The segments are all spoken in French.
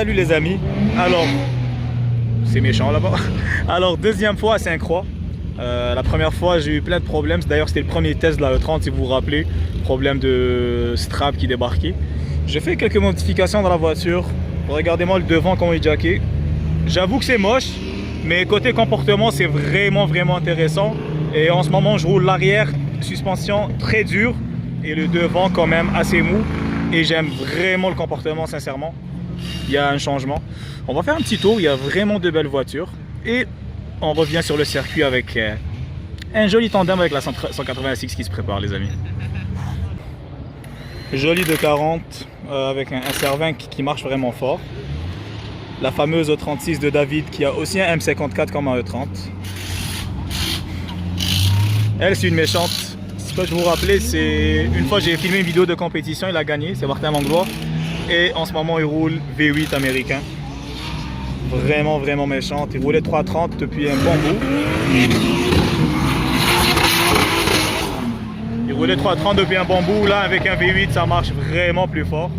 Salut les amis. Alors, c'est méchant là-bas. Alors, deuxième fois à Sainte-Croix. La première fois, j'ai eu plein de problèmes. D'ailleurs, c'était le premier test de la E30, si vous vous rappelez. Problème de strap qui débarquait. J'ai fait quelques modifications dans la voiture. Regardez-moi le devant, comment il est jacké. J'avoue que c'est moche, mais côté comportement, c'est vraiment intéressant. Et en ce moment, je roule l'arrière, suspension très dure, et le devant quand même assez mou. Et j'aime vraiment le comportement, sincèrement. Il y a un changement. On va faire un petit tour, il y a vraiment de belles voitures. Et on revient sur le circuit avec un joli tandem avec la 186 qui se prépare, les amis. Joli de 40 avec un SR20 qui marche vraiment fort. La fameuse E36 de David qui a aussi un M54 comme un E30. Elle, c'est une méchante. Si je vous rappelez, c'est une fois j'ai filmé une vidéo de compétition, il a gagné, c'est Martin Langlois. Et en ce moment, il roule V8 américain. Vraiment méchante. Il roulait 330 depuis un bon bout. Il roulait 330 depuis un bon bout. Là, avec un V8, ça marche vraiment plus fort.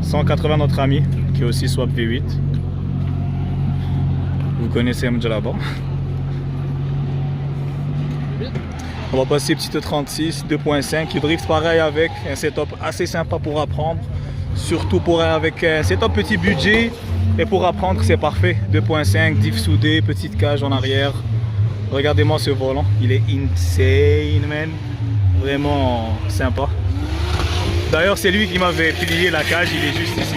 180 notre ami, qui est aussi swap V8. Vous connaissez Mdjalaba. On va passer petite 36, 2.5. Il drift pareil avec un setup assez sympa pour apprendre. Surtout pour avec un setup petit budget. Et pour apprendre, c'est parfait. 2.5, diff soudé, petite cage en arrière. Regardez-moi ce volant. Il est insane, man. Vraiment sympa. D'ailleurs, c'est lui qui m'avait plié la cage. Il est juste ici.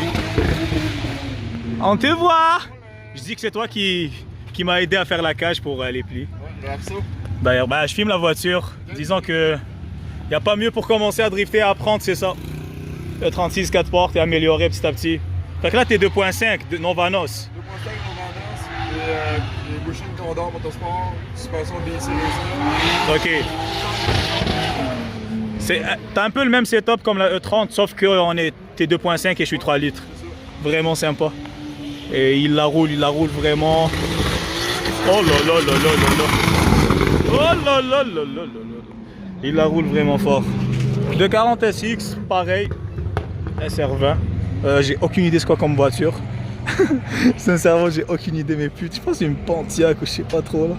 On te voit! Je dis que c'est toi qui m'a aidé à faire la cage pour les plis. D'ailleurs, je filme la voiture, disant que il n'y a pas mieux pour commencer à drifter, à apprendre, c'est ça. Le 36 4 portes et améliorer petit à petit. Fait que là, t'es 2.5 Novanos. 2.5 Novanos, les bouchons de Condor Motorsport, suspension BC. Ok. T'as un peu le même setup comme la E30, sauf que t'es 2.5 et je suis 3 litres. Vraiment sympa. Et il la roule vraiment. Oh là là là là là là. Oh là là là là là. Il la roule vraiment fort. De 40 SX, pareil. SR20. J'ai aucune idée c'est quoi comme voiture. Sincèrement, j'ai aucune idée, mais putain, je pense que c'est une Pontiac ou je sais pas trop là.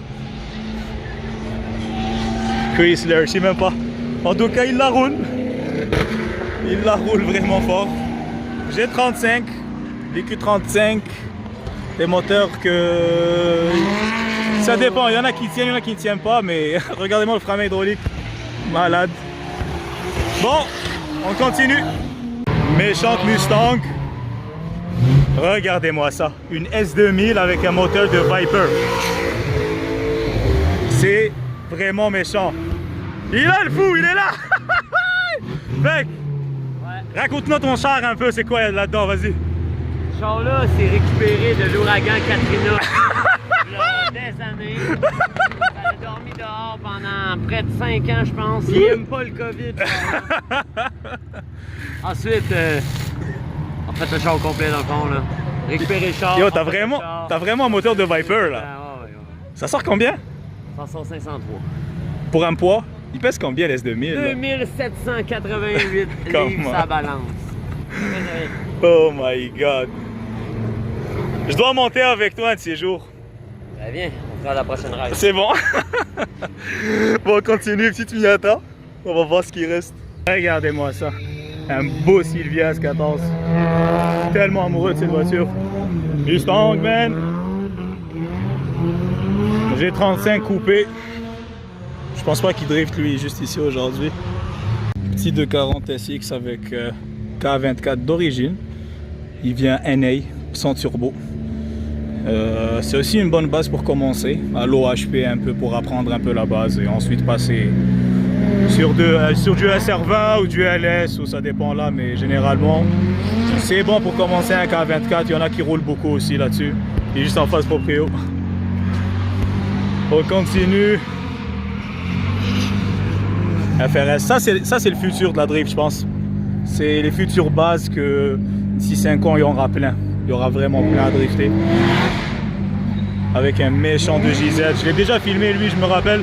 Chrysler, je sais même pas. En tout cas, il la roule. Il la roule vraiment fort. J'ai 35, VQ35, des moteurs que ça dépend. Il y en a qui tiennent, il y en a qui ne tiennent pas, mais regardez-moi le frein hydraulique, malade. Bon, on continue. Méchante Mustang. Regardez-moi ça, une S2000 avec un moteur de Viper. C'est vraiment méchant. Il a le fou, il est là. Mec, ouais. Raconte-nous ton char un peu, c'est quoi là-dedans, vas-y. Ce char-là, c'est récupéré de l'ouragan Katrina. Il y a des années. Ça a dormi dehors pendant près de 5 ans, je pense. Il n'aime pas le COVID. Ensuite, on fait le char au complet dans le fond, là. Récupérer le char. Yo, t'as vraiment un moteur de Viper, là. Ouais. Ça sort combien? Ça sort 503. Pour un poids? Il pèse combien l'S2000? 2788 livres sa balance. Oh my god. Je dois monter avec toi un de ces jours. Ben viens, on fera la prochaine ride. C'est bon. Bon, on continue, petite Miata. On va voir ce qui reste. Regardez-moi ça. Un beau Silvia S14. Tellement amoureux de cette voiture. Mustang, man. J'ai 35 coupé. Je pense pas qu'il drift lui, juste ici aujourd'hui. Petit 240 SX avec K24 d'origine. Il vient NA, sans turbo. C'est aussi une bonne base pour commencer. À l'OHP un peu pour apprendre un peu la base et ensuite passer sur du SR20 ou du LS, ou ça dépend là, mais généralement c'est bon pour commencer un K24. Il y en a qui roulent beaucoup aussi là-dessus. Il est juste en face proprio. On continue. FRS, ça c'est le futur de la drift, je pense. C'est les futures bases que d'ici 5 ans il y en aura plein. Il y aura vraiment plein à drifter. Avec un méchant de JZ. Je l'ai déjà filmé lui, je me rappelle.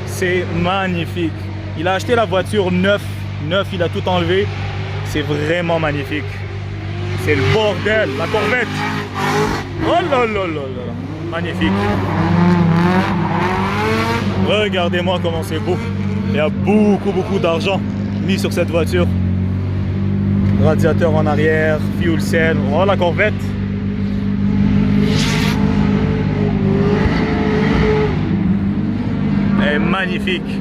C'est magnifique. Il a acheté la voiture neuf, il a tout enlevé. C'est vraiment magnifique. C'est le bordel, la Corvette. Oh là là là là. Magnifique. Regardez-moi comment c'est beau. Il y a beaucoup d'argent mis sur cette voiture. Radiateur en arrière, fuel cell. Oh la Corvette. Elle est magnifique.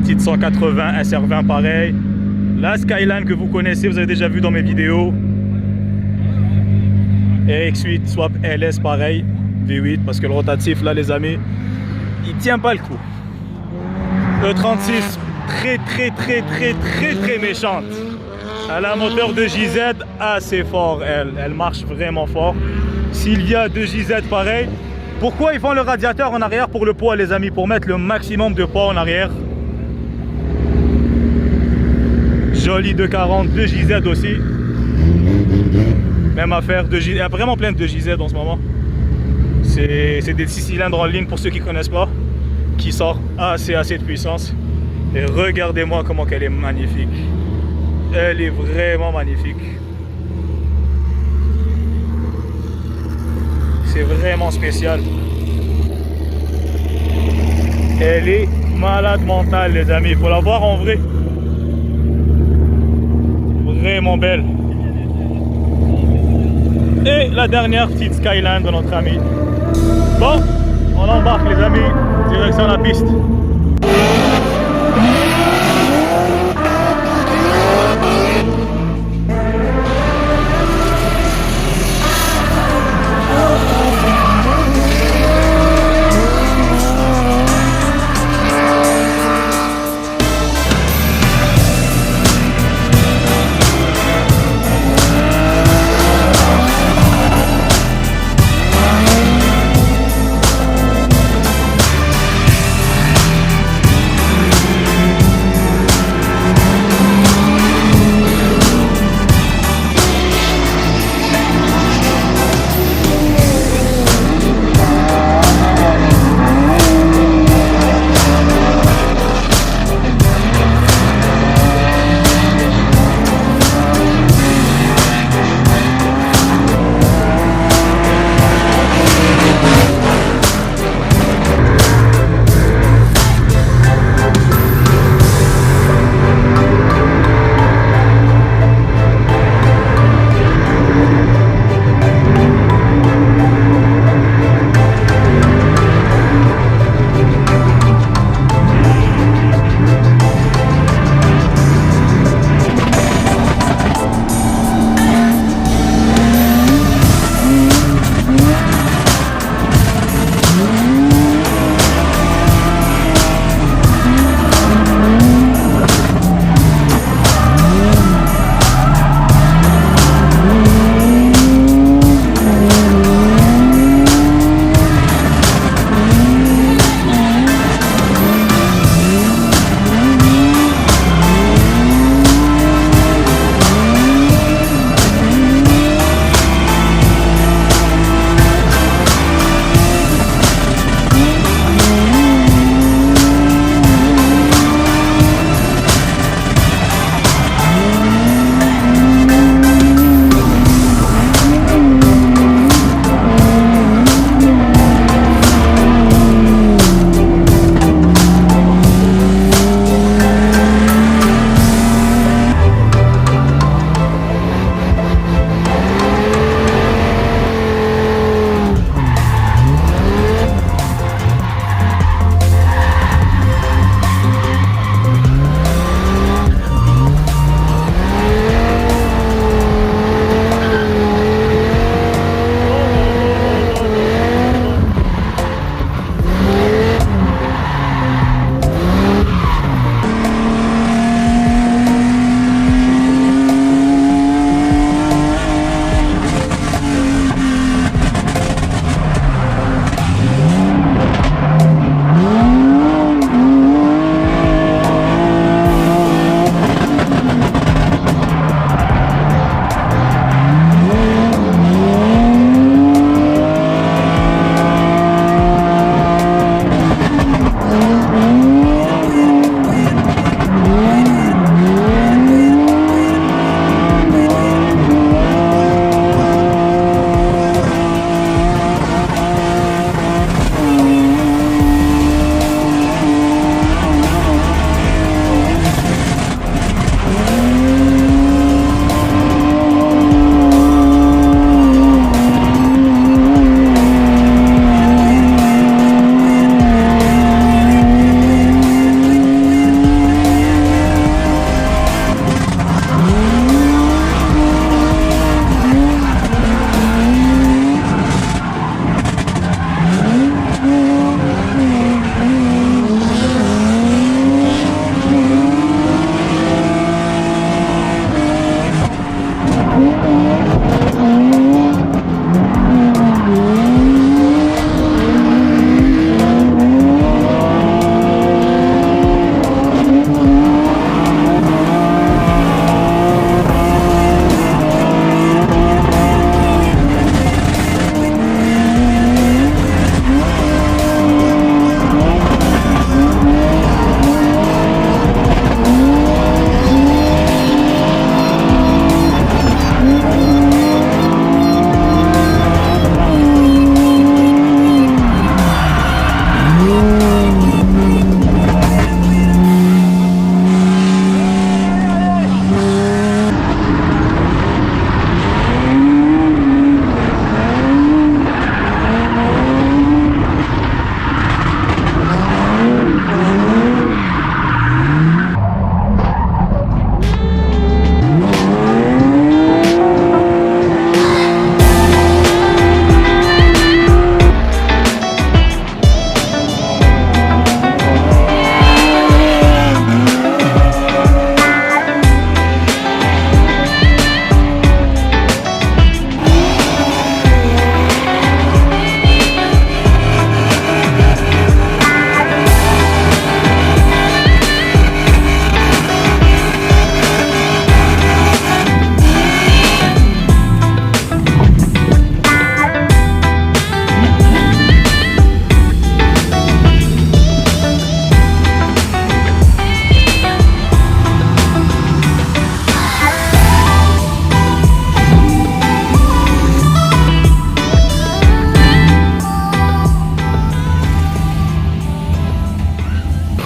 Petite 180 SR20 pareil. La Skyline que vous connaissez, vous avez déjà vu dans mes vidéos. RX8 swap LS pareil. V8 parce que le rotatif là les amis, il tient pas le coup. E36 très méchante. Elle a un moteur de JZ assez fort, elle marche vraiment fort. Silvia de JZ pareil. Pourquoi ils font le radiateur en arrière pour le poids les amis? Pour mettre le maximum de poids en arrière. Joli 240 de JZ aussi. Même affaire, il y a vraiment plein de JZ en ce moment. C'est des 6 cylindres en ligne pour ceux qui ne connaissent pas, qui sort assez de puissance. Et regardez-moi comment elle est magnifique. Elle est vraiment magnifique. C'est vraiment spécial. Elle est malade mentale les amis, il faut la voir en vrai. Vraiment belle. Et la dernière petite Skyline de notre ami. Bon, on embarque les amis, direction la piste.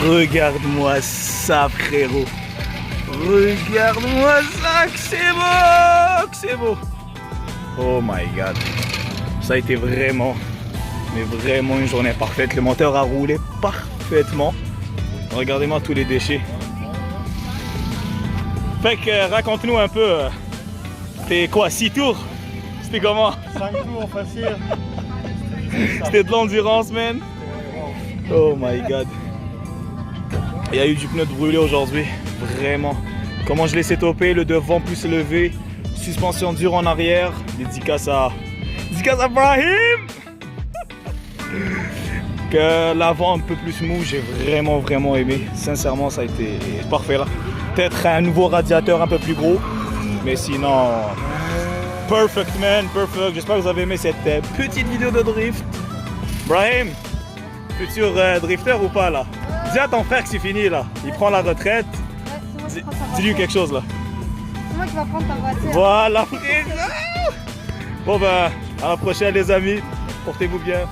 Regarde-moi ça, frérot. Regarde-moi ça, que c'est beau, que c'est beau. Oh my god. Ça a été vraiment, mais vraiment une journée parfaite. Le moteur a roulé parfaitement. Regardez-moi tous les déchets. Fait que raconte-nous un peu. C'était quoi, 6 tours? C'était comment? 5 tours facile. C'était de l'endurance, man. Oh my god. Il y a eu du pneu de brûlé aujourd'hui. Vraiment. Comment je l'ai setupé, le devant plus levé. Suspension dure en arrière. Dédicace à Brahim. Que l'avant un peu plus mou, j'ai vraiment aimé. Sincèrement, ça a été parfait là. Peut-être un nouveau radiateur un peu plus gros. Mais sinon, perfect man, perfect. J'espère que vous avez aimé cette petite vidéo de drift. Brahim, futur drifter ou pas là? Dis à ton frère que c'est fini là. Il prend la retraite. Dis-lui quelque chose là. C'est moi qui va prendre ta voiture. Voilà, frère. Bon ben, à la prochaine les amis. Portez-vous bien.